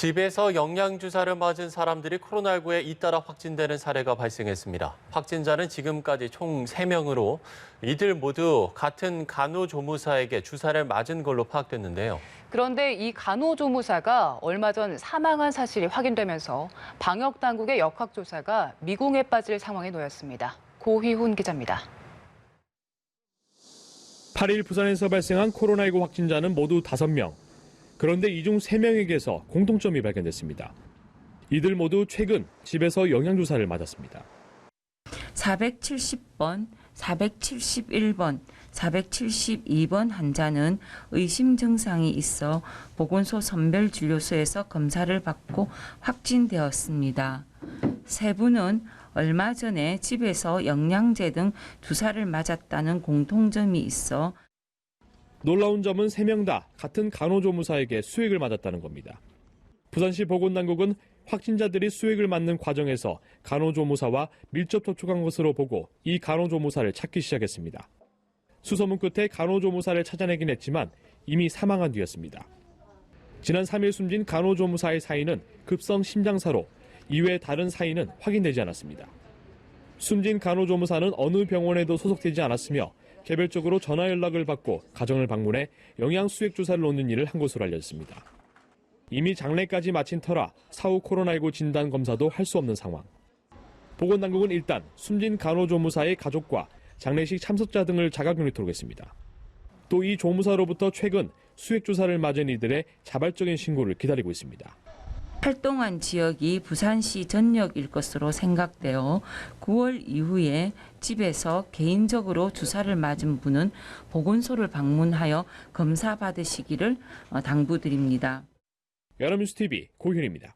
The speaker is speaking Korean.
집에서 영양주사를 맞은 사람들이 코로나19에 잇따라 확진되는 사례가 발생했습니다. 확진자는 지금까지 총 3명으로 이들 모두 같은 간호조무사에게 주사를 맞은 걸로 파악됐는데요. 그런데 이 간호조무사가 얼마 전 사망한 사실이 확인되면서 방역당국의 역학조사가 미궁에 빠질 상황에 놓였습니다. 고희훈 기자입니다. 8일 부산에서 발생한 코로나19 확진자는 모두 5명. 그런데 이 중 3명에게서 공통점이 발견됐습니다. 이들 모두 최근 집에서 영양주사를 맞았습니다. 470번, 471번, 472번 환자는 의심 증상이 있어 보건소 선별진료소에서 검사를 받고 확진되었습니다. 3분은 얼마 전에 집에서 영양제 등 주사를 맞았다는 공통점이 있어 놀라운 점은 3명 다 같은 간호조무사에게 수액을 맞았다는 겁니다. 부산시 보건당국은 확진자들이 수액을 맞는 과정에서 간호조무사와 밀접 접촉한 것으로 보고 이 간호조무사를 찾기 시작했습니다. 수소문 끝에 간호조무사를 찾아내긴 했지만 이미 사망한 뒤였습니다. 지난 3일 숨진 간호조무사의 사인은 급성 심장사로 이외 다른 사인은 확인되지 않았습니다. 숨진 간호조무사는 어느 병원에도 소속되지 않았으며 개별적으로 전화 연락을 받고 가정을 방문해 영양수액 주사를 놓는 일을 한 것으로 알려졌습니다. 이미 장례까지 마친 터라 사후 코로나19 진단 검사도 할 수 없는 상황. 보건당국은 일단 숨진 간호조무사의 가족과 장례식 참석자 등을 자가격리토록 했습니다. 또 이 조무사로부터 최근 수액 주사를 맞은 이들의 자발적인 신고를 기다리고 있습니다. 활동한 지역이 부산시 전역일 것으로 생각되어 9월 이후에 집에서 개인적으로 주사를 맞은 분은 보건소를 방문하여 검사 받으시기를 당부드립니다. 연합뉴스 TV 고현입니다.